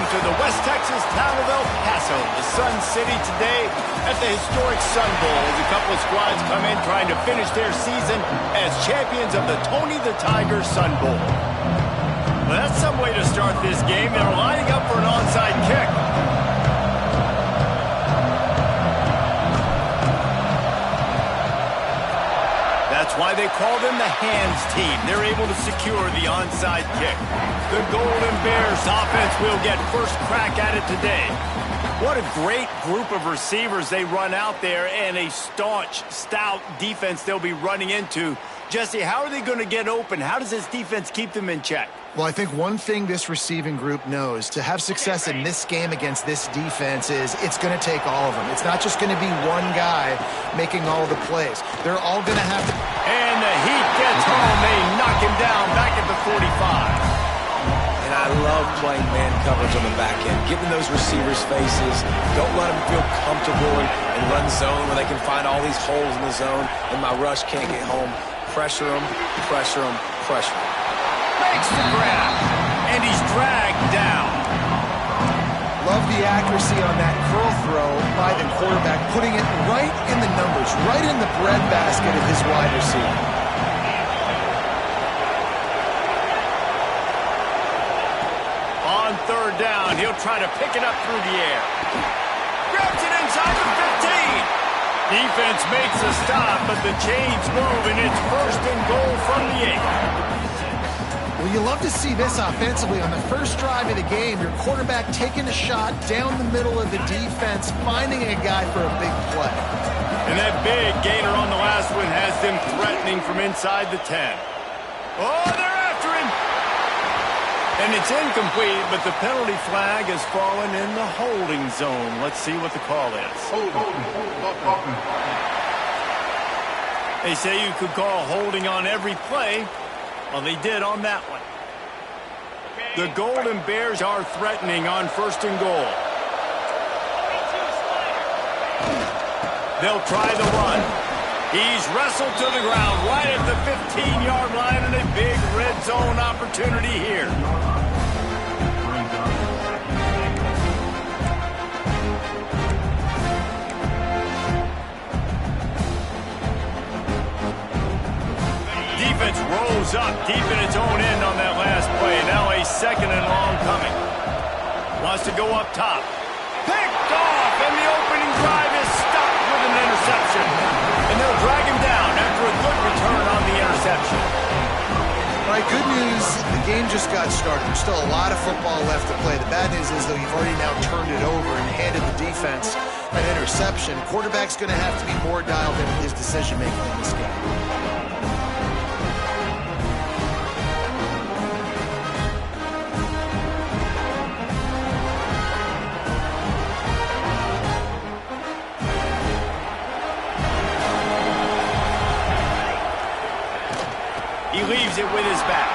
to the West Texas town of El Paso, the Sun City, today at the historic Sun Bowl as a couple of squads come in trying to finish their season as champions of the Tony the Tiger Sun Bowl. Well, that's some way to start this game. They're lining up for an onside kick. That's why they call them the hands team. They're able to secure the onside kick. The Golden Bears offense will get first crack at it today. What a great group of receivers they run out there, and a staunch, stout defense they'll be running into. Jesse, how are they going to get open? How does this defense keep them in check? Well, I think one thing this receiving group knows to have success in this game against this defense is it's going to take all of them. It's not just going to be one guy making all the plays. They're all going to have to... And the heat gets home. They knock him down back at the 45. And I love playing man coverage on the back end, giving those receivers faces. Don't let them feel comfortable and run zone where they can find all these holes in the zone and my rush can't get home. Pressure them, pressure them, pressure them. Makes the grab, and he's dragged down. Love the accuracy on that curl throw by the quarterback, putting it right in the numbers, right in the breadbasket of his wide receiver. On third down, he'll try to pick it up through the air. Grabs it inside the 15. Defense makes a stop, but the chains move, and it's first and goal from the 8. Well, you love to see this offensively. On the first drive of the game, your quarterback taking a shot down the middle of the defense, finding a guy for a big play. And that big gainer on the last one has them threatening from inside the 10. Oh, they're after him! And it's incomplete, but the penalty flag has fallen in the holding zone. Let's see what the call is. They say you could call holding on every play. Well, they did on that one. The Golden Bears are threatening on first and goal. They'll try the run. He's wrestled to the ground right at the 15-yard line, and a big red zone opportunity here. Defense rolls up deep in its own end on that last play. Now a second and long coming. Wants to go up top. Picked off, and the opening drive is stopped with an interception. And they'll drag him down after a good return on the interception. All right, good news, the game just got started. There's still a lot of football left to play. The bad news is, though, you've already now turned it over and handed the defense an interception. Quarterback's going to have to be more dialed in with his decision-making in this game. He leaves it with his back.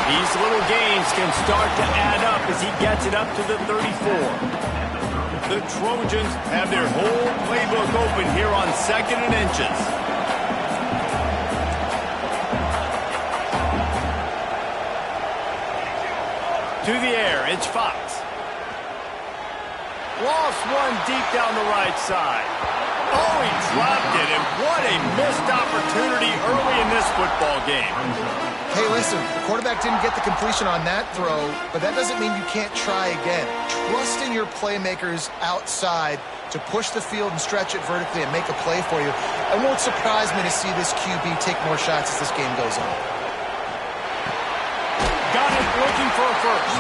These little gains can start to add up as he gets it up to the 34. The Trojans have their whole playbook open here on 2nd and inches. To the air, it's Fox. Lost one deep down the right side. Oh, he dropped it, and what a missed opportunity early in this football game. Hey, listen, the quarterback didn't get the completion on that throw, but that doesn't mean you can't try again. Trust in your playmakers outside to push the field and stretch it vertically and make a play for you. It won't surprise me to see this QB take more shots as this game goes on. Got it looking for a first.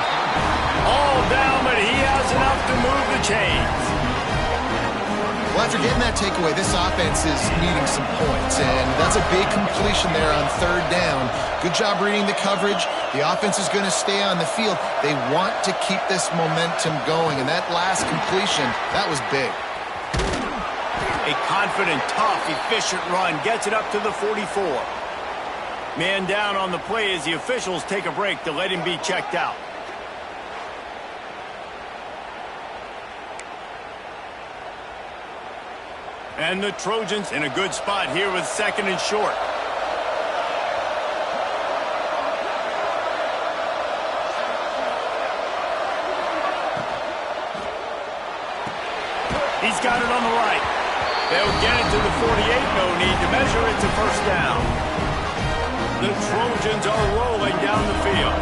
All down, but he has enough to move the chains. Well, after getting that takeaway, this offense is needing some points, and that's a big completion there on third down. Good job reading the coverage. The offense is going to stay on the field. They want to keep this momentum going, and that last completion, that was big. A confident, tough, efficient run gets it up to the 44. Man down on the play as the officials take a break to let him be checked out. And the Trojans in a good spot here with 2nd and short. got it on the right. They'll get it to the 48. No need to measure it to first down. The Trojans are rolling down the field.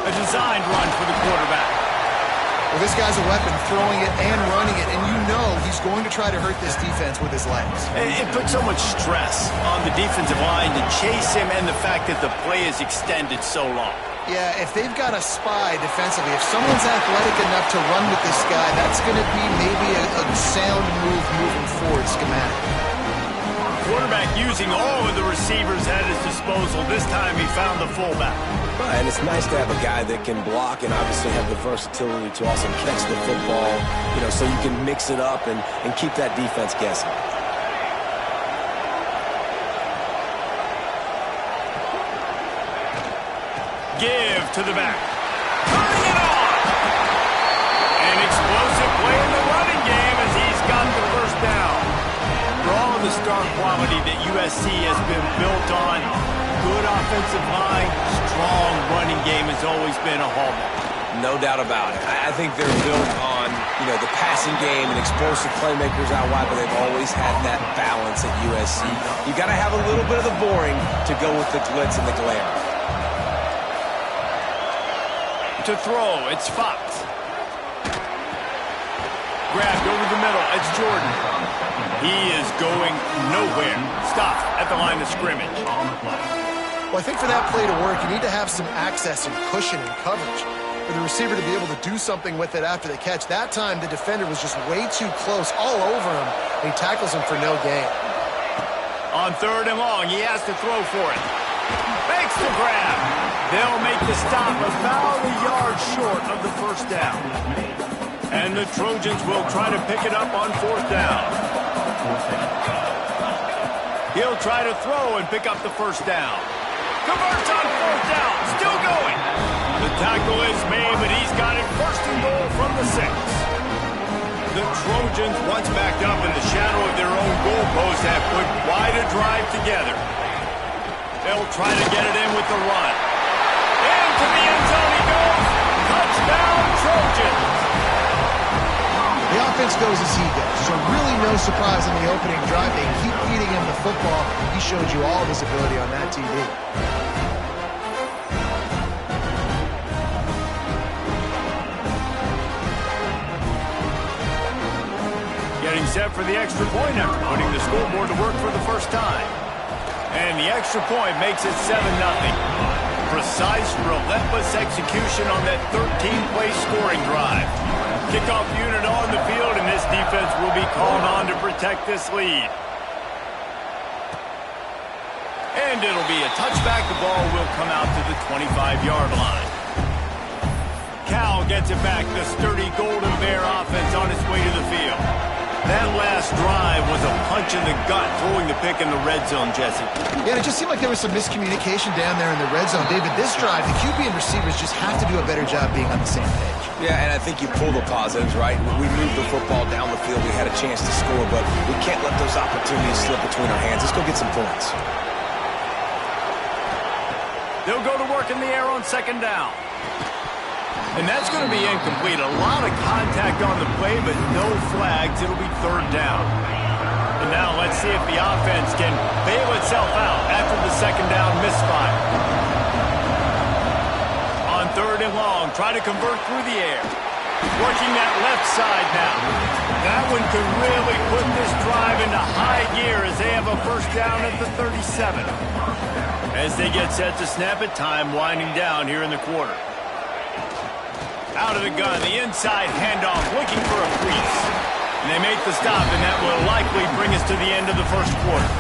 A designed run for the quarterback. Well, this guy's a weapon, throwing it and running it, and you know he's going to try to hurt this defense with his legs. It puts so much stress on the defensive line to chase him, and the fact that the play is extended so long. Yeah, if they've got a spy defensively, if someone's athletic enough to run with this guy, that's going to be maybe a sound move moving forward schematic. Quarterback using all of the receivers at his disposal. This time he found the fullback. And it's nice to have a guy that can block and obviously have the versatility to also catch the football, so you can mix it up and keep that defense guessing. Give to the back. Turning it on! An explosive play in the running game as he's got the first down. For all of the star quality that USC has been built on, good offensive line, strong running game has always been a hallmark. No doubt about it. I think they're built on, the passing game and explosive playmakers out wide, but they've always had that balance at USC. You got to have a little bit of the boring to go with the glitz and the glare. To throw, it's Fox. Grabbed over the middle, it's Jordan. He is going nowhere. Stopped at the line of scrimmage. Well, I think for that play to work, you need to have some access and cushion and coverage for the receiver to be able to do something with it after the catch. That time, the defender was just way too close, all over him, and he tackles him for no gain. On third and long, he has to throw for it. Makes the grab. They'll make the stop about a yard short of the first down. And the Trojans will try to pick it up on fourth down. He'll try to throw and pick up the first down. Converts on fourth down. Still going. The tackle is made, but he's got it first and goal from the 6. The Trojans, once backed up in the shadow of their own goalpost, have put quite a drive together. They'll try to get it in with the run. Into the end zone he goes. Touchdown, Trojans. The offense goes as he goes, so really no surprise in the opening drive. They keep feeding him the football. He showed you all of his ability on that TV. Getting set for the extra point after putting the scoreboard to work for the first time. And the extra point makes it 7-0. Precise, relentless execution on that 13-play scoring drive. Kickoff unit on the field, and this defense will be called on to protect this lead. And it'll be a touchback. The ball will come out to the 25-yard line. Cal gets it back. The sturdy Golden Bear offense on its way to the field. That last drive was a punch in the gut, throwing the pick in the red zone, Jesse. Yeah, it just seemed like there was some miscommunication down there in the red zone. David, this drive, the QB and receivers just have to do a better job being on the same page. Yeah, and I think you pull the positives, right? We moved the football down the field. We had a chance to score, but we can't let those opportunities slip between our hands. Let's go get some points. They'll go to work in the air on second down. And that's going to be incomplete. A lot of contact on the play, but no flags. It'll be third down. And now let's see if the offense can bail itself out after the second down misfire. On third and long, try to convert through the air. Working that left side now. That one could really put this drive into high gear as they have a first down at the 37. As they get set to snap it, time winding down here in the quarter. Out of the gun, the inside handoff, looking for a crease. And they make the stop, and that will likely bring us to the end of the first quarter.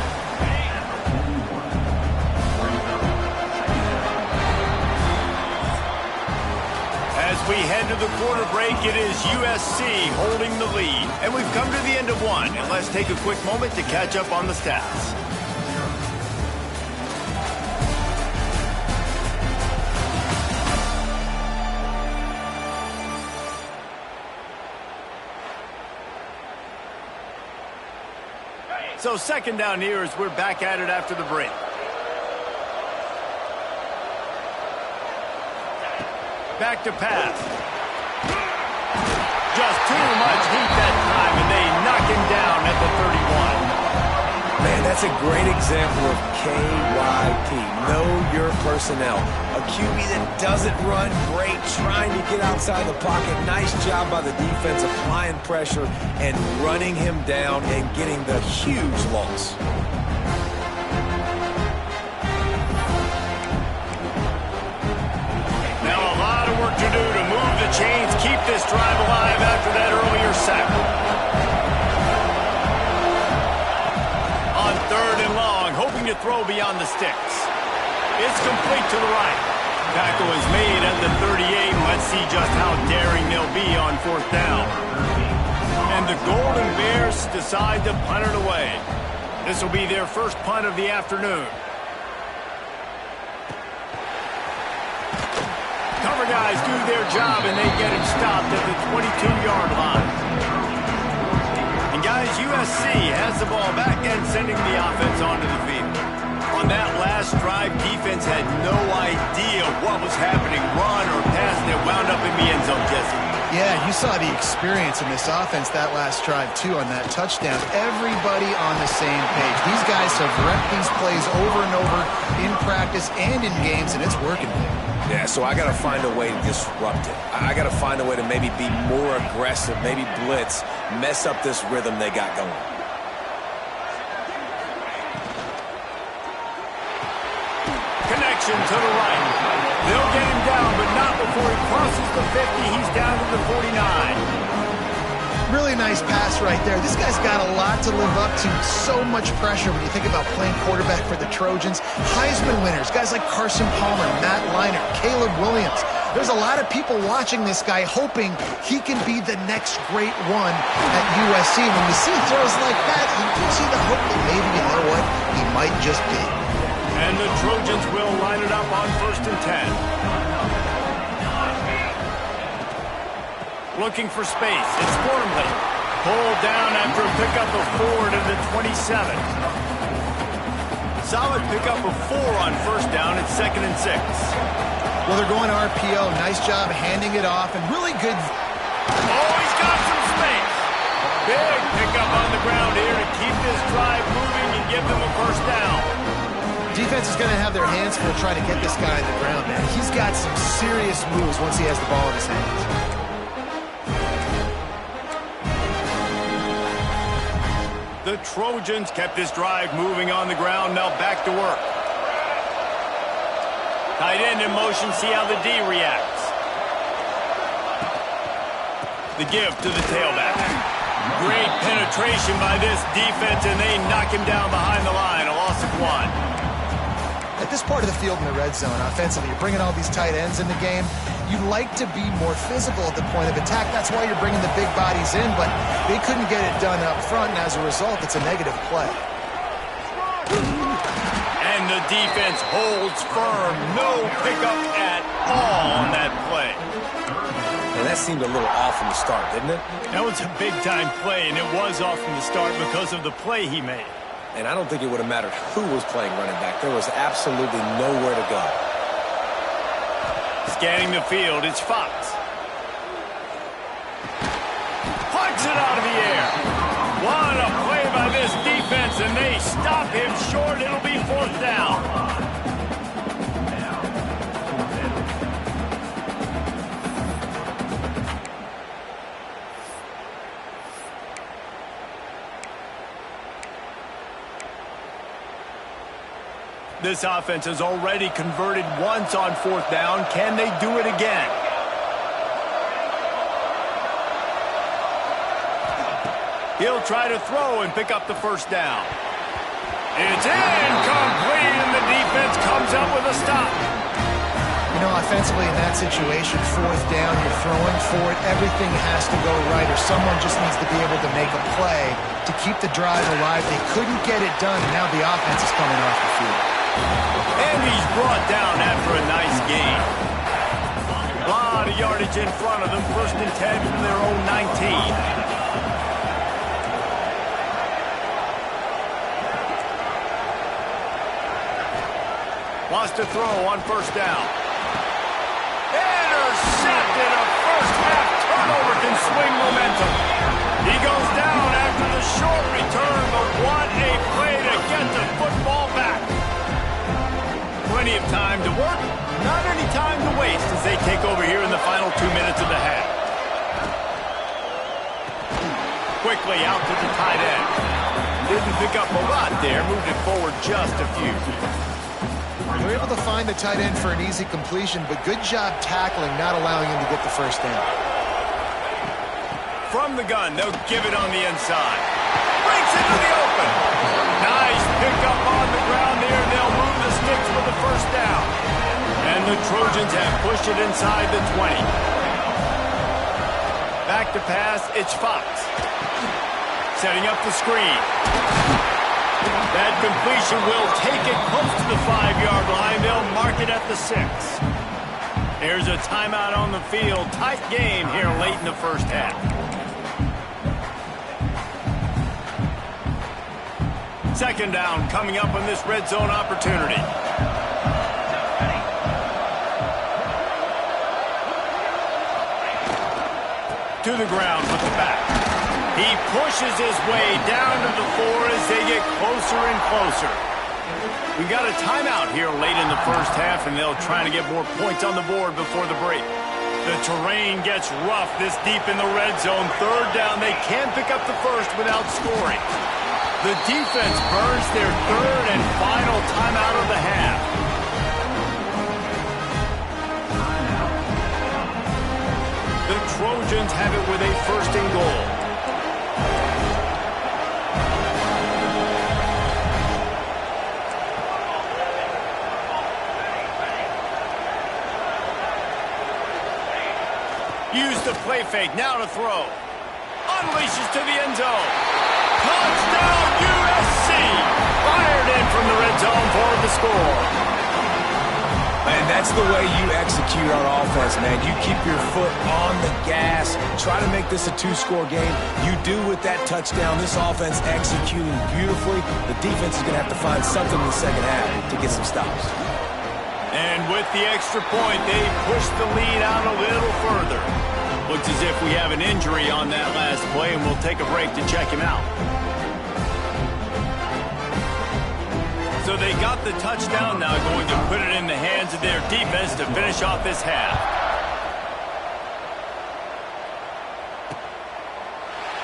As we head to the quarter break, it is USC holding the lead. And we've come to the end of one. And let's take a quick moment to catch up on the stats. So second down here as we're back at it after the break. Back to pass. Just too much heat that time, and they knock him down at the 31. Man, that's a great example of KYP. Know your personnel. A QB that doesn't run great, trying to get outside the pocket. Nice job by the defense applying pressure and running him down and getting the huge loss. Now a lot of work to do to move the chains, keep this drive alive after that earlier sack. On 3rd and long, hoping to throw beyond the sticks. It's complete to the right. Tackle is made at the 38. Let's see just how daring they'll be on 4th down. And the Golden Bears decide to punt it away. This will be their first punt of the afternoon. Cover guys do their job, and they get him stopped at the 22-yard line. And guys, USC has the ball back and sending the offense onto the field. On that last drive, defense had no idea what was happening, run or pass, and it wound up in the end zone, Jesse. Yeah, you saw the experience in this offense that last drive, too, on that touchdown. Everybody on the same page. These guys have repped these plays over and over in practice and in games, and it's working. Yeah, so I got to find a way to disrupt it. I got to find a way to maybe be more aggressive, maybe blitz, mess up this rhythm they got going. Connection to the right. They'll get him down, but not before he crosses the 50. He's down to the 49. Really nice pass right there. This guy's got a lot to live up to. So much pressure when you think about playing quarterback for the Trojans. Heisman winners, guys like Carson Palmer, Matt Leinart, Caleb Williams. There's a lot of people watching this guy, hoping he can be the next great one at USC. When you see throws like that, you do see the hope that maybe, you know what, he might just be. And the Trojans will line it up on 1st and 10. Looking for space. It's Gormley. Pulled down after a pickup of 4 to the 27. Solid pickup of 4 on 1st down. It's 2nd and 6. Well, they're going RPO. Nice job handing it off, and really good. Oh, he's got some space. Big pickup on the ground here to keep this drive moving and give them a 1st down. Defense is going to have their hands full trying to get this guy on the ground, man. He's got some serious moves once he has the ball in his hands. The Trojans kept this drive moving on the ground. Now back to work. Tight end in motion. See how the D reacts. The give to the tailback. Great penetration by this defense, and they knock him down behind the line. A loss of 1. At this part of the field in the red zone, offensively, you're bringing all these tight ends in the game. You like to be more physical at the point of attack. That's why you're bringing the big bodies in, but they couldn't get it done up front, and as a result, it's a negative play. And the defense holds firm. No pickup at all on that play. And that seemed a little off from the start, didn't it? That was a big-time play, and it was off from the start because of the play he made. And I don't think it would have mattered who was playing running back. There was absolutely nowhere to go. Scanning the field, it's Fox. Punts it out of the air. What a play by this defense, and they stop him short. It'll be 4th down. This offense has already converted once on 4th down. Can they do it again? He'll try to throw and pick up the 1st down. It's incomplete, and the defense comes up with a stop. You know, offensively in that situation, 4th down, you're throwing for it. Everything has to go right, or someone just needs to be able to make a play to keep the drive alive. They couldn't get it done, and now the offense is coming off the field. And he's brought down after a nice gain. A lot of yardage in front of them. 1st and 10 from their own 19. Wants to throw on 1st down. Intercepted! intercepted. A first-half turnover can swing momentum. He goes down after the short return, but what a play to get the football back. Plenty of time to work, not any time to waste as they take over here in the final 2 minutes of the half. Quickly out to the tight end. Didn't pick up a lot there, moved it forward just a few. They're able to find the tight end for an easy completion, but good job tackling, not allowing him to get the first down. From the gun, they'll give it on the inside. Breaks into the open. Nice pickup on the ground there. They'll move the sticks for the first down. And the Trojans have pushed it inside the 20. Back to pass, it's Fox. Setting up the screen. That completion will take it close to the 5-yard line. They'll mark it at the 6. There's a timeout on the field. Tight game here late in the first half. Second down coming up on this red zone opportunity. To the ground with the back. He pushes his way down to the 4 as they get closer and closer. We got a timeout here late in the first half, and they'll try to get more points on the board before the break. The terrain gets rough this deep in the red zone. Third down, they can't pick up the first without scoring. The defense burns their third and final timeout of the half. The Trojans have it with a first and goal. Use the play fake, now to throw. Unleashes to the end zone. Touchdown USC! Fired in from the red zone for the score. Man, that's the way you execute on offense, man. You keep your foot on the gas. Try to make this a 2-score game. You do with that touchdown. This offense executing beautifully. The defense is going to have to find something in the second half to get some stops. And with the extra point, they push the lead out a little further. Looks as if we have an injury on that last play, and we'll take a break to check him out. So they got the touchdown, now going to put it in the hands of their defense to finish off this half.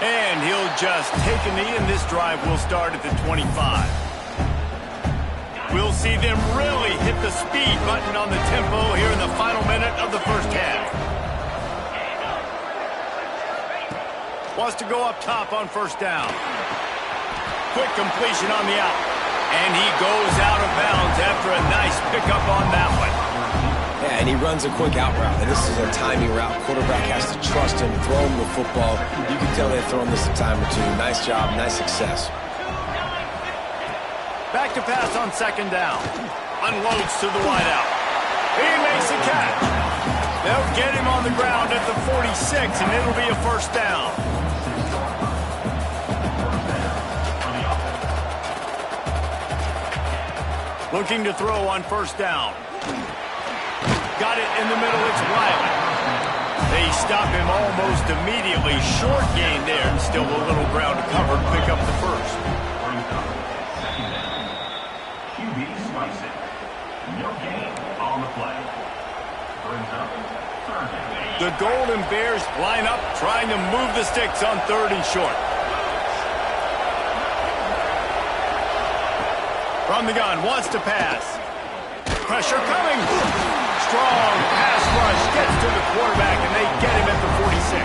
And he'll just take a knee, and this drive will start at the 25. We'll see them really hit the speed button on the tempo here in the final minute of the first half. Wants to go up top on first down. Quick completion on the out. And he goes out of bounds after a nice pickup on that one. Yeah, and he runs a quick out route. And this is a timing route. Quarterback has to trust him, throw him the football. You can tell they've thrown this a time or two. Nice job, nice success. Back to pass on second down. Unloads to the wideout. He makes a catch. They'll get him on the ground at the 46, and it'll be a first down. Looking to throw on first down. Got it in the middle, it's Wiley. They stop him almost immediately. Short gain there, and still a little ground to cover to pick up the first. The Golden Bears line up, trying to move the sticks on third and short. From the gun, wants to pass. Pressure coming. Strong pass rush, gets to the quarterback, and they get him at the 46.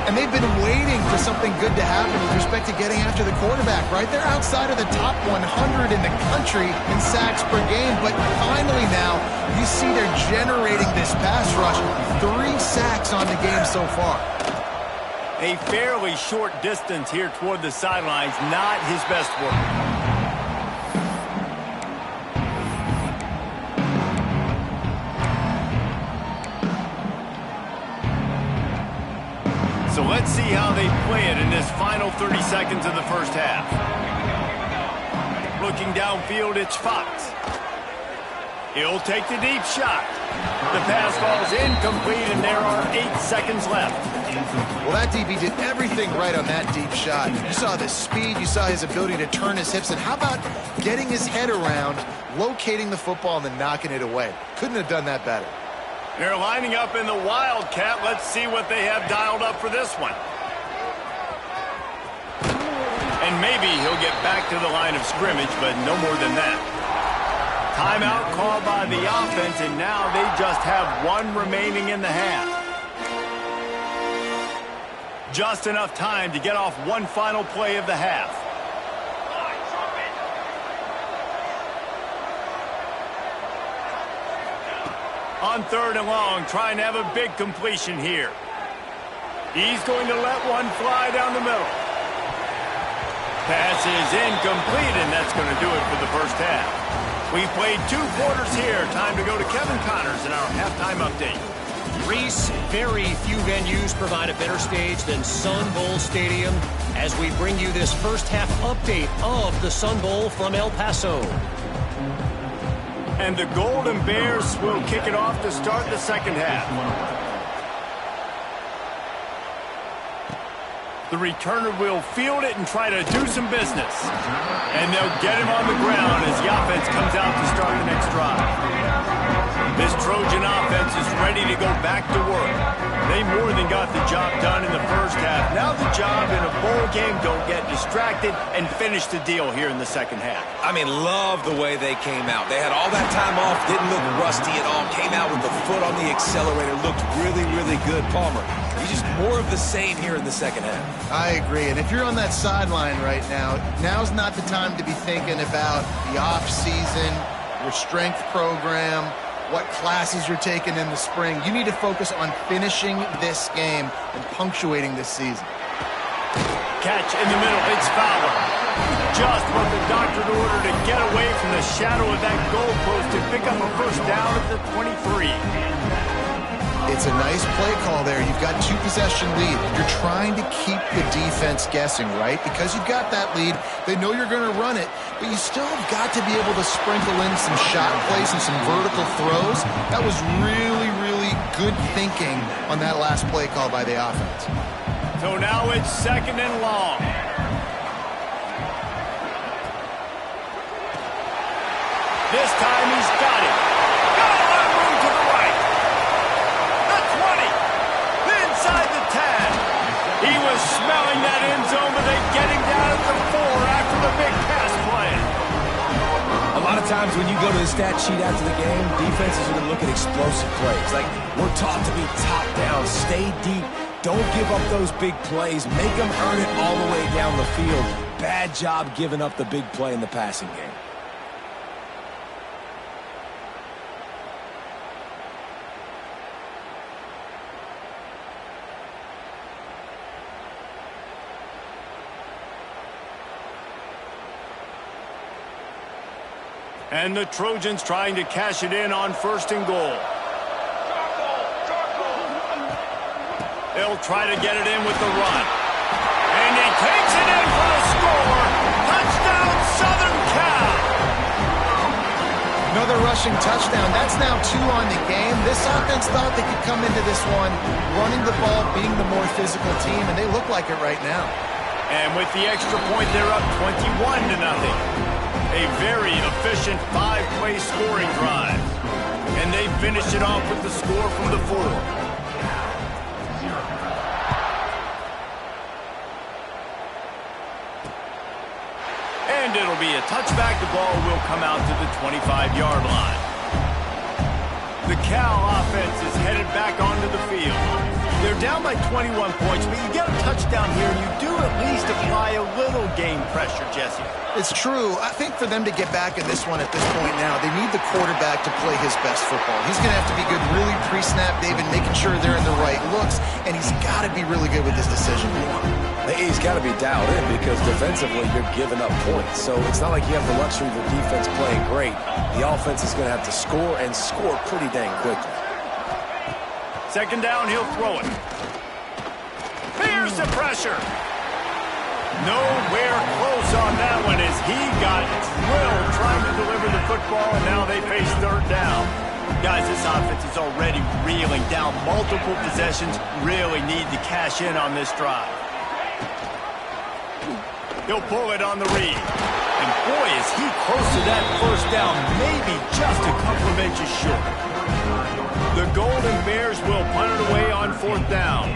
And they've been waiting for something good to happen with respect to getting after the quarterback, right? They're outside of the top 100 in the country in sacks per game, but finally now you see they're generating this pass rush. 3 sacks on the game so far. A fairly short distance here toward the sidelines, not his best work. So let's see how they play it in this final 30 seconds of the first half. Looking downfield, it's Fox. He'll take the deep shot. The pass falls incomplete, and there are 8 seconds left. Well, that DB did everything right on that deep shot. You saw the speed, you saw his ability to turn his hips, and how about getting his head around, locating the football, and then knocking it away? Couldn't have done that better. They're lining up in the Wildcat. Let's see what they have dialed up for this one. And maybe he'll get back to the line of scrimmage, but no more than that. Timeout called by the offense, and now they just have 1 remaining in the half. Just enough time to get off one final play of the half. On 3rd and long, trying to have a big completion here. He's going to let one fly down the middle. Pass is incomplete, and that's going to do it for the first half. We played 2 quarters here. Time to go to Kevin Connors in our halftime update. Reese, very few venues provide a better stage than Sun Bowl Stadium as we bring you this first half update of the Sun Bowl from El Paso. And the Golden Bears will kick it off to start the second half. The returner will field it and try to do some business. And they'll get him on the ground as the offense comes out to start the next drive. This Trojan offense is ready to go back to work. They more than got the job done in the first half. Now the job in a bowl game, don't get distracted and finish the deal here in the second half. I mean, love the way they came out. They had all that time off, didn't look rusty at all, came out with the foot on the accelerator, looked really, really good. Palmer, just more of the same here in the second half. I agree, and if you're on that sideline right now, now's not the time to be thinking about the off-season, your strength program, what classes you're taking in the spring. You need to focus on finishing this game and punctuating this season. Catch in the middle, it's Fowler. Just what the doctor ordered to get away from the shadow of that goalpost and pick up a first down at the 23. It's a nice play call there. You've got 2-possession lead. You're trying to keep the defense guessing, right? Because you've got that lead, they know you're going to run it, but you still have got to be able to sprinkle in some shot plays and some vertical throws. That was really, really good thinking on that last play call by the offense. So now it's 2nd and long. This time he's got it. Got a lot of room to the right. The 20. Inside the 10. He was smelling that end zone, but they get him down at the 4 after the big pass play. A lot of times when you go to the stat sheet after the game, defenses are going to look at explosive plays. Like, we're taught to be top down, stay deep, don't give up those big plays, make them earn it all the way down the field. Bad job giving up the big play in the passing game. And the Trojans trying to cash it in on 1st and goal. They'll try to get it in with the run. And he takes it in for the score. Touchdown, Southern Cal. Another rushing touchdown. That's now 2 on the game. This offense thought they could come into this one running the ball, being the more physical team, and they look like it right now. And with the extra point, they're up 21-0. A very efficient 5-play scoring drive. And they finish it off with the score from the 4. And it'll be a touchback. The ball will come out to the 25-yard line. The Cal offense is headed back onto the field. They're down by 21 points, but you get a touchdown here, and you do at least apply a little game pressure, Jesse. It's true. I think for them to get back in this one at this point now, they need the quarterback to play his best football. He's going to have to be good really pre-snap, David, making sure they're in the right looks, and he's got to be really good with his decision. He's got to be dialed in because defensively you're giving up points. So it's not like you have the luxury of the defense playing great. The offense is going to have to score and score pretty dang quickly. 2nd down, he'll throw it. Here's the pressure. Nowhere close on that one as he got drilled trying to deliver the football, and now they face third down. Guys, this offense is already reeling down multiple possessions. Really need to cash in on this drive. He'll pull it on the read. And boy, is he close to that first down, maybe just a couple of inches short. The Golden Bears will punt it away on fourth down.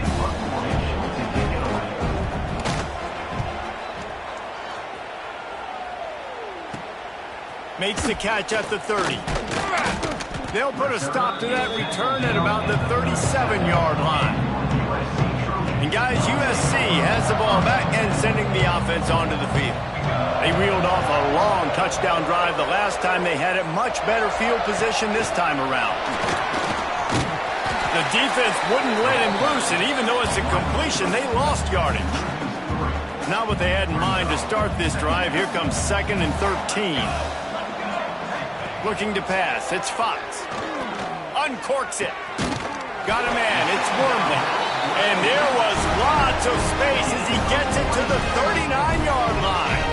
Makes the catch at the 30. They'll put a stop to that return at about the 37-yard line. And guys, USC has the ball back and sending the offense onto the field. They reeled off a long touchdown drive the last time they had it. Much better field position this time around. The defense wouldn't let him loose, and even though it's a completion, they lost yardage. Not what they had in mind to start this drive. Here comes 2nd and 13. Looking to pass. It's Fox. Uncorks it. Got a man. It's Wormley. And there was lots of space as he gets it to the 39-yard line.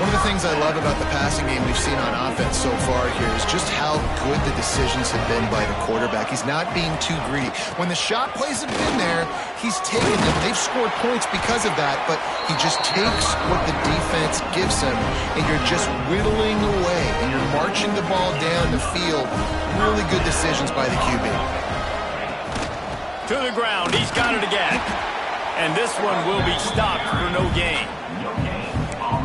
One of the things I love about the passing game we've seen on offense so far here is just how good the decisions have been by the quarterback. He's not being too greedy. When the shot plays have been there, he's taken them. They've scored points because of that, but he just takes what the defense gives him, and you're just whittling away, and you're marching the ball down the field. Really good decisions by the QB. To the ground. He's got it again. And this one will be stopped for no gain.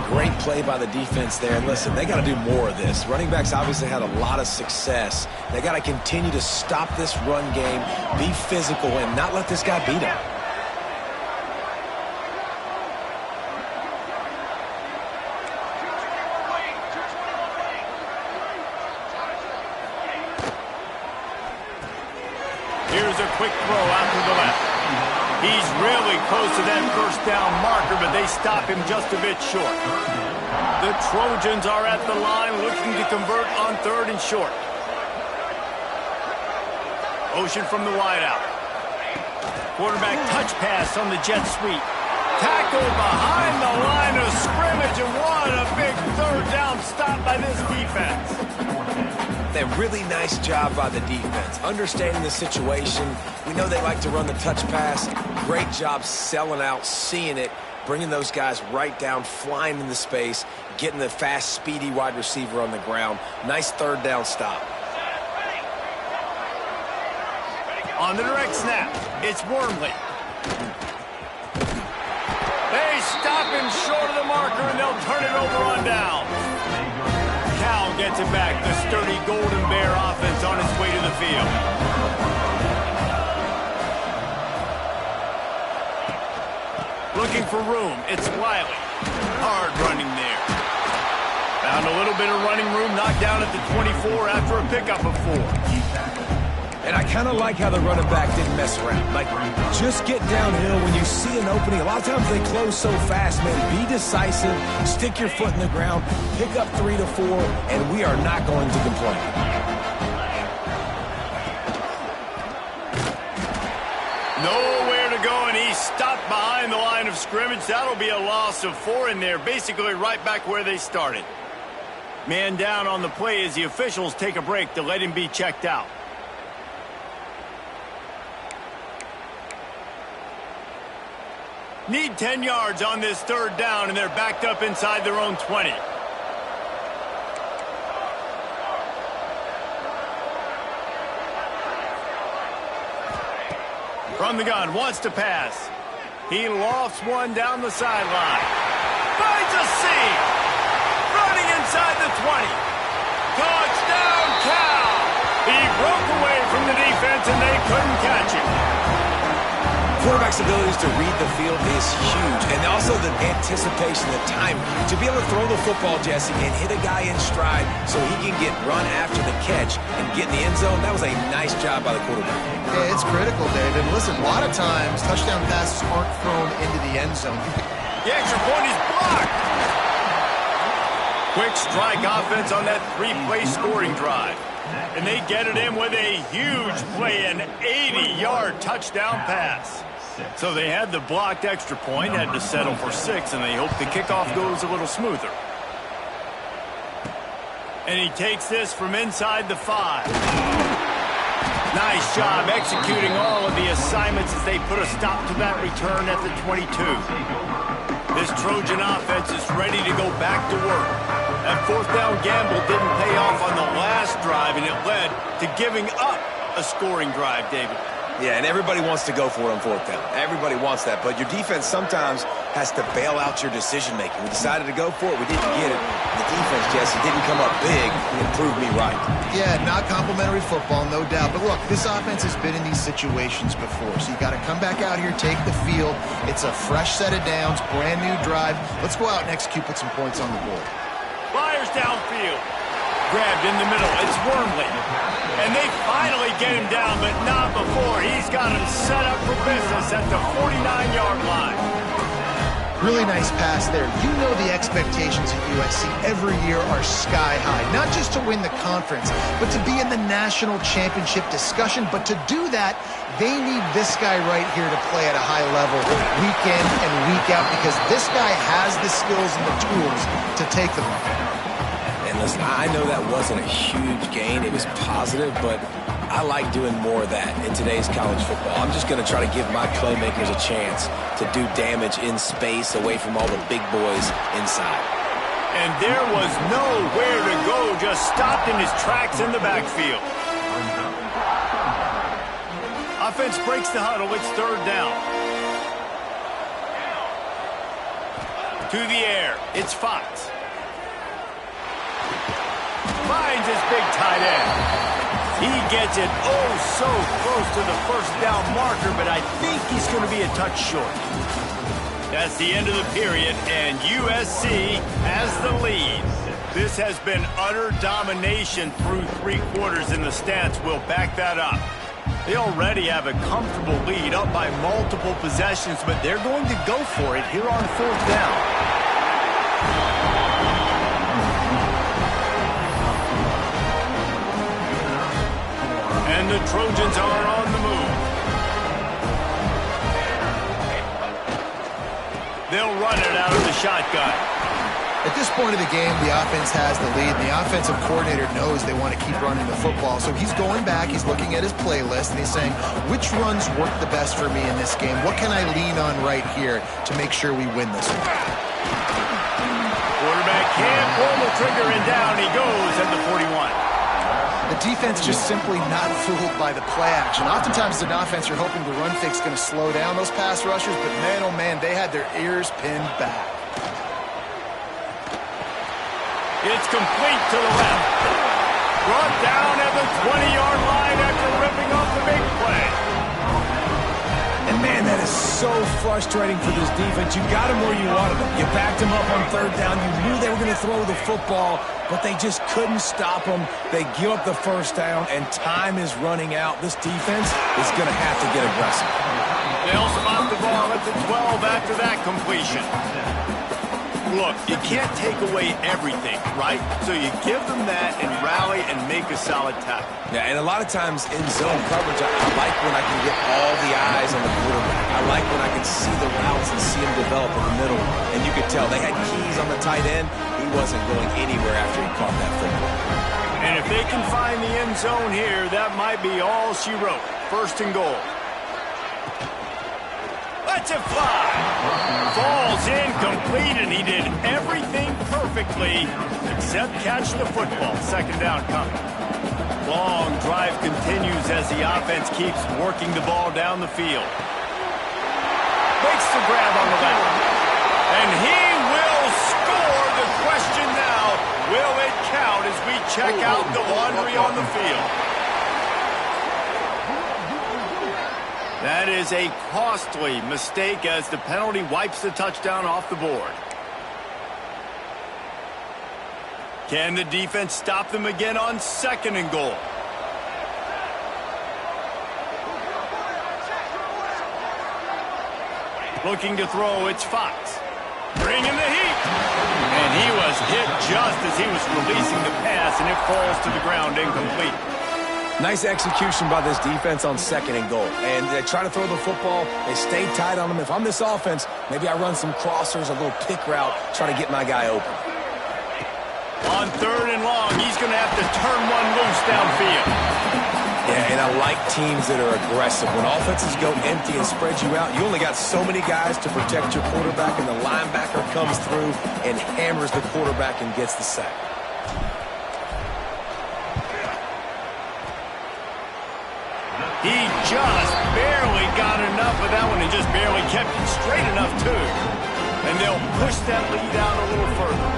Great play by the defense there. And listen, they got to do more of this. Running backs obviously had a lot of success. They got to continue to stop this run game, be physical, and not let this guy beat them. Here's a quick throw out to the left. He's really close to that first down marker, but they stop him just a bit short. The Trojans are at the line looking to convert on 3rd and short. Motion from the wideout. Quarterback touch pass on the jet sweep. Tackle behind the line of scrimmage, and what a big third down stop by this defense. A really nice job by the defense, understanding the situation. We know they like to run the touch pass. Great job selling out, seeing it, bringing those guys right down, flying into space, getting the fast, speedy wide receiver on the ground. Nice third down stop. On the direct snap, it's Wormley. They stop him short of the marker, and they'll turn it over on down. Cal gets it back. The sturdy Golden Bear offense on its way to the field. Looking for room. It's Wiley. Hard running there. Found a little bit of running room. Knocked down at the 24 after a pickup of 4. And I kind of like how the running back didn't mess around. Like, just get downhill when you see an opening. A lot of times they close so fast, man. Be decisive, stick your foot in the ground, pick up 3 to 4, and we are not going to complain. Nowhere to go, and he stopped behind the line of scrimmage. That'll be a loss of 4 in there, basically right back where they started. Man down on the play as the officials take a break to let him be checked out. Need 10 yards on this third down, and they're backed up inside their own 20. From the gun, wants to pass. He lofts one down the sideline. Finds a seam. Running inside the 20. Touchdown, Cal! He broke away from the defense, and they couldn't catch him. Quarterback's abilities to read the field is huge, and also the anticipation, the timing. To be able to throw the football, Jesse, and hit a guy in stride so he can get run after the catch and get in the end zone, that was a nice job by the quarterback. Yeah, it's critical, David. Listen, a lot of times touchdown passes aren't thrown into the end zone. The extra point is blocked. Quick strike offense on that 3-play scoring drive. And they get it in with a huge play, an 80-yard touchdown pass. So they had the blocked extra point, had to settle for 6, and they hope the kickoff goes a little smoother. And he takes this from inside the 5. Nice job executing all of the assignments as they put a stop to that return at the 22. This Trojan offense is ready to go back to work. That fourth down gamble didn't pay off on the last drive, and it led to giving up a scoring drive, David. Yeah, and everybody wants to go for it on fourth down. Everybody wants that, but your defense sometimes has to bail out your decision-making. We decided to go for it. We didn't get it. The defense, Jesse, didn't come up big and prove me right. Yeah, not complimentary football, no doubt. But look, this offense has been in these situations before, so you got to come back out here, take the field. It's a fresh set of downs, brand new drive. Let's go out and execute, put some points on the board. Fires downfield. Grabbed in the middle. It's Wormley. And they finally get him down, but not before. He's got him set up for business at the 49-yard line. Really nice pass there. You know the expectations at USC every year are sky high. Not just to win the conference, but to be in the national championship discussion. But to do that, they need this guy right here to play at a high level week in and week out, because this guy has the skills and the tools to take them. And listen, I know that wasn't a huge gain. It was positive, but I like doing more of that in today's college football. I'm just going to try to give my playmakers a chance to do damage in space away from all the big boys inside. And there was nowhere to go, just stopped in his tracks in the backfield. Offense breaks the huddle. It's third down. To the air. It's Fox. Finds his big tight end. He gets it so close to the first down marker, but I think he's going to be a touch short. That's the end of the period, and USC has the lead. This has been utter domination through 3 quarters, and the stats will back that up. They already have a comfortable lead, up by multiple possessions, but they're going to go for it here on fourth down. And the Trojans are on the move. They'll run it out of the shotgun. At this point of the game, the offense has the lead. The offensive coordinator knows they want to keep running the football. So he's going back, he's looking at his playlist, and he's saying, which runs work the best for me in this game? What can I lean on right here to make sure we win this one? Quarterback can't pull the trigger, and down he goes at the 41. The defense just simply not fooled by the play action. Oftentimes as an offense, you're hoping the run fake's going to slow down those pass rushers, but man, oh man, they had their ears pinned back. It's complete to the left. Brought down at the 20-yard line after ripping off the big play. And man, that is so frustrating for this defense. You got him where you wanted him. You backed him up on third down. You knew they were going to throw the football, but they just couldn't stop him. They give up the first down, and time is running out. This defense is going to have to get aggressive. They'll spot the ball at the 12 after that completion. Look, you can't take away everything, right? So you give them that and rally and make a solid tackle. Yeah, and a lot of times in zone coverage, I like when I can get all the eyes on the quarterback. I like when I can see the routes and see him develop in the middle. And you could tell they had keys on the tight end. He wasn't going anywhere after he caught that football. And if they can find the end zone here, that might be all she wrote. First and goal. Let's it fly. Falls incomplete, and he did everything perfectly except catch the football. Second down coming. Long drive continues as the offense keeps working the ball down the field. Makes the grab on the left. And he will score. The question now, will it count as we check out the laundry on the field? That is a costly mistake as the penalty wipes the touchdown off the board. Can the defense stop them again on second and goal? Looking to throw, it's Fox. Bringing the heat. And he was hit just as he was releasing the pass, and it falls to the ground incomplete. Nice execution by this defense on 2nd and goal. And they try to throw the football. They stay tight on them. If I'm this offense, maybe I run some crossers, a little pick route, try to get my guy open. On 3rd and long, he's going to have to turn one loose downfield. Yeah, and I like teams that are aggressive. When offenses go empty and spread you out, you only got so many guys to protect your quarterback, and the linebacker comes through and hammers the quarterback and gets the sack. He just barely got enough of that one and just barely kept it straight enough, too. And they'll push that lead out a little further.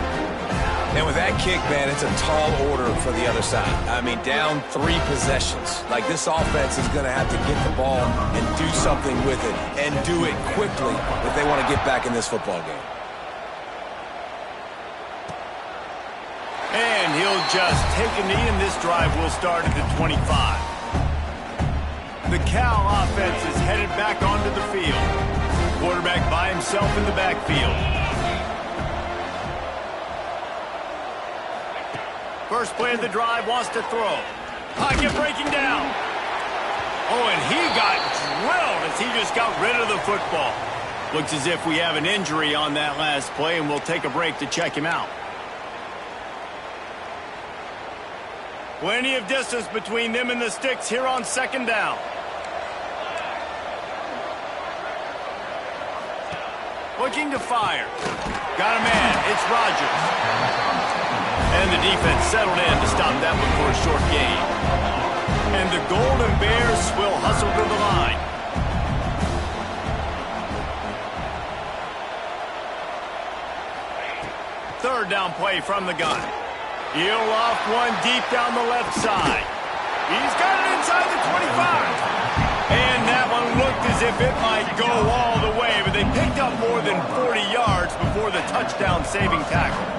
And with that kick, man, it's a tall order for the other side. I mean, down 3 possessions. Like, this offense is going to have to get the ball and do something with it, and do it quickly if they want to get back in this football game. And he'll just take a knee, and this drive will start at the 25. The Cal offense is headed back onto the field. Quarterback by himself in the backfield. First play of the drive, wants to throw. Pocket breaking down. Oh, and he got drilled as he just got rid of the football. Looks as if we have an injury on that last play, and we'll take a break to check him out. Plenty of distance between them and the sticks here on 2nd down. Looking to fire. Got a man. It's Rodgers. And the defense settled in to stop that one for a short gain. And the Golden Bears will hustle to the line. Third down play from the gun. He'll loft one deep down the left side. He's got it inside the 25. And that one looked as if it might go all the way, but they picked up more than 40 yards before the touchdown-saving tackle.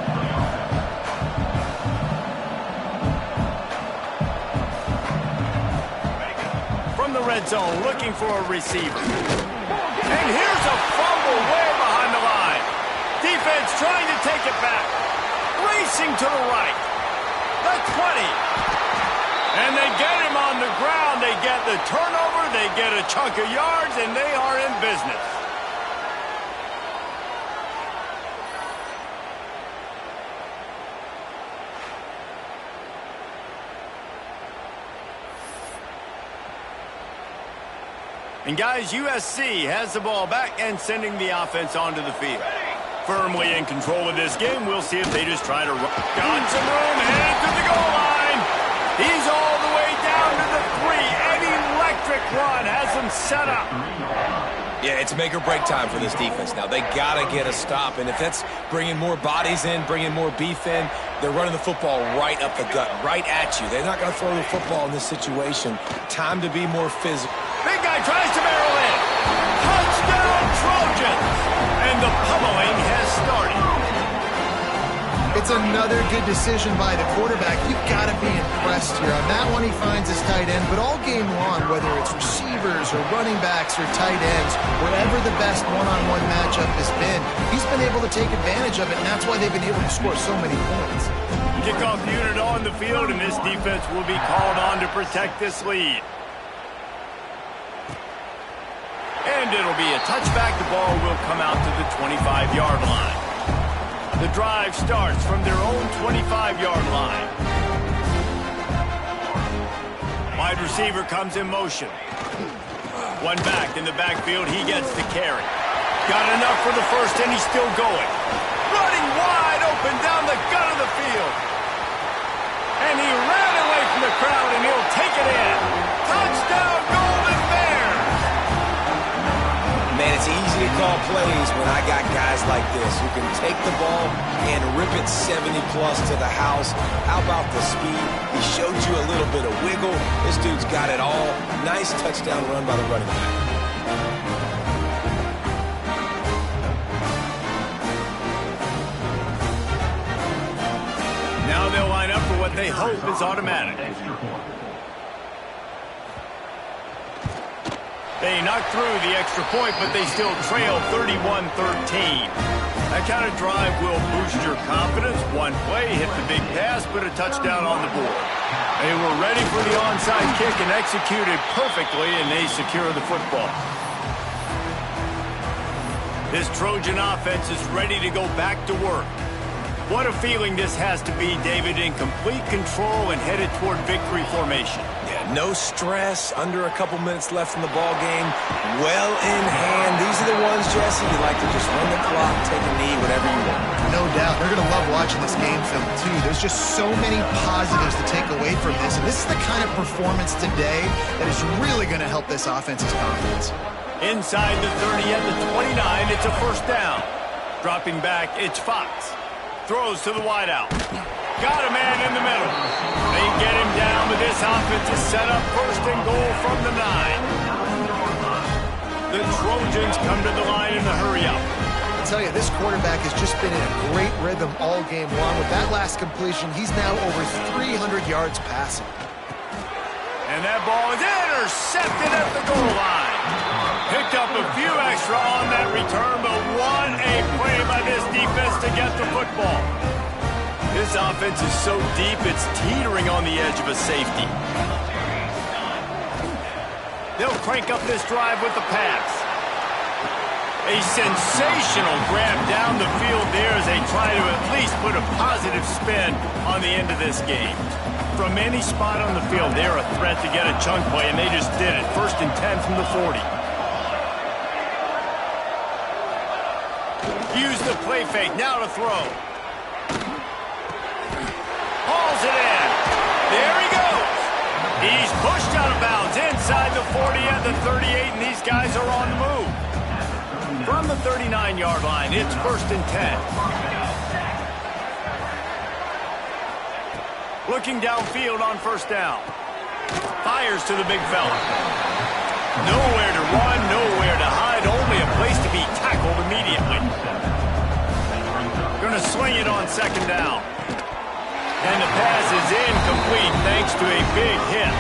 From the red zone, looking for a receiver. And here's a fumble way behind the line. Defense trying to take it back. Racing to the right. The 20. And they get him on the ground. They get the turnover. They get a chunk of yards, and they are in business. And guys, USC has the ball back and sending the offense onto the field. Firmly in control of this game. We'll see if they just try to run. Got some room, headed to the goal line. He's all the way down to the 3. An electric run has them set up. Yeah, it's make or break time for this defense now. They got to get a stop, and if that's bringing more bodies in, bringing more beef in, they're running the football right up the gut, right at you. They're not going to throw the football in this situation. Time to be more physical. Big guy tries to barrel in. Touchdown, Trojans! And the pummeling has started. It's another good decision by the quarterback. You've got to be impressed here. On that one, he finds his tight end. But all game long, whether it's receivers or running backs or tight ends, wherever the best one-on-one matchup has been, he's been able to take advantage of it, and that's why they've been able to score so many points. Kickoff unit on the field, and this defense will be called on to protect this lead. And it'll be a touchback. The ball will come out to the 25-yard line. The drive starts from their own 25-yard line. Wide receiver comes in motion. One back in the backfield. He gets the carry. Got enough for the first, and he's still going. Running wide open down the gut of the field. And he ran away from the crowd, and he'll take it in. Touchdown, Golden Bears! Man, it's easy to call plays when I got guys like this who can take the ball and rip it 70-plus to the house. How about the speed? He showed you a little bit of wiggle. This dude's got it all. Nice touchdown run by the running back. Now they'll line up for what they hope is automatic. They knocked through the extra point, but they still trail 31-13. That kind of drive will boost your confidence. One play, hit the big pass, put a touchdown on the board. They were ready for the onside kick and executed perfectly, and they secure the football. This Trojan offense is ready to go back to work. What a feeling this has to be, David, in complete control and headed toward victory formation. Yeah, no stress, under a couple minutes left in the ball game, well in hand. These are the ones, Jesse, you like to just run the clock, take a knee, whatever you want. No doubt. They're going to love watching this game film, too. There's just so many positives to take away from this, and this is the kind of performance today that is really going to help this offense's confidence. Inside the 30 at the 29, it's a first down. Dropping back, it's Fox. Throws to the wideout. Got a man in the middle. They get him down, but this offense is set up first and goal from the 9. The Trojans come to the line in the hurry-up. I tell you, this quarterback has just been in a great rhythm all game long. With that last completion, he's now over 300 yards passing. And that ball is intercepted at the goal line. Picked up a few extra on that return, but what a play by this defense to get the football. This offense is so deep, it's teetering on the edge of a safety. They'll crank up this drive with the pass. A sensational grab down the field there as they try to at least put a positive spin on the end of this game. From any spot on the field, they're a threat to get a chunk play, and they just did it. 1st and 10 from the 40. Use the play fake, now to throw. Hauls it in. There he goes. He's pushed out of bounds inside the 40 and the 38, and these guys are on the move. From the 39-yard line, it's 1st and 10. Looking downfield on first down. Fires to the big fella. Nowhere to run, nowhere to hide, only a place to be tackled immediately. Going to sling it on 2nd down. And the pass is incomplete thanks to a big hit.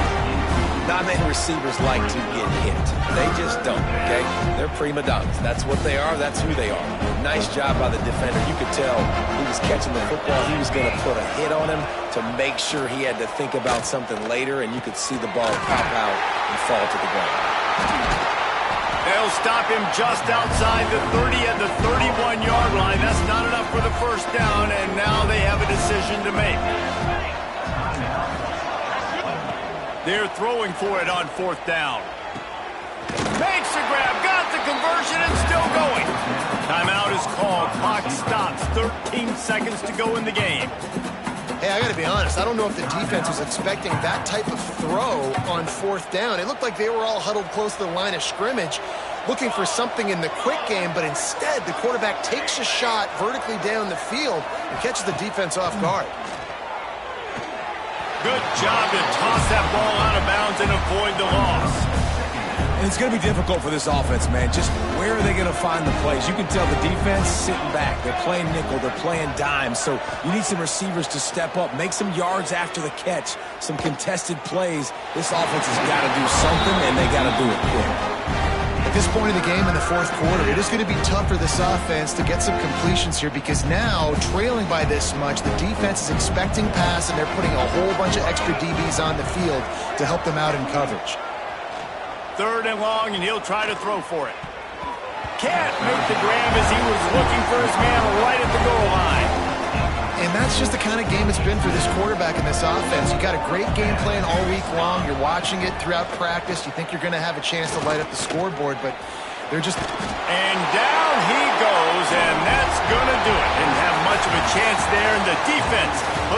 Not many receivers like to get hit. They just don't, okay? They're prima donnas. That's what they are. That's who they are. Nice job by the defender. You could tell he was catching the football. He was going to put a hit on him to make sure he had to think about something later, and you could see the ball pop out and fall to the ground. They'll stop him just outside the 30 at the 31-yard line. That's not enough for the first down, and now they have a decision to make. They're throwing for it on 4th down. Makes the grab, got the conversion, and still going. Timeout is called. Clock stops. 13 seconds to go in the game. Hey, I got to be honest. I don't know if the defense was expecting that type of throw on 4th down. It looked like they were all huddled close to the line of scrimmage, looking for something in the quick game, but instead the quarterback takes a shot vertically down the field and catches the defense off guard. Good job to toss that ball out of bounds and avoid the loss. And it's going to be difficult for this offense, man. Just where are they going to find the plays? You can tell the defense sitting back. They're playing nickel. They're playing dime. So you need some receivers to step up, make some yards after the catch, some contested plays. This offense has got to do something, and they got to do it quick. At this point in the game in the 4th quarter, it is going to be tough for this offense to get some completions here because now, trailing by this much, the defense is expecting pass, and they're putting a whole bunch of extra DBs on the field to help them out in coverage. 3rd and long, and he'll try to throw for it. Can't make the grab as he was looking for his man right at the goal line. And that's just the kind of game it's been for this quarterback in this offense. You got a great game plan all week long. You're watching it throughout practice. You think you're going to have a chance to light up the scoreboard, but they're just... And down he goes, and that's going to do it. Didn't have much of a chance there, and the defense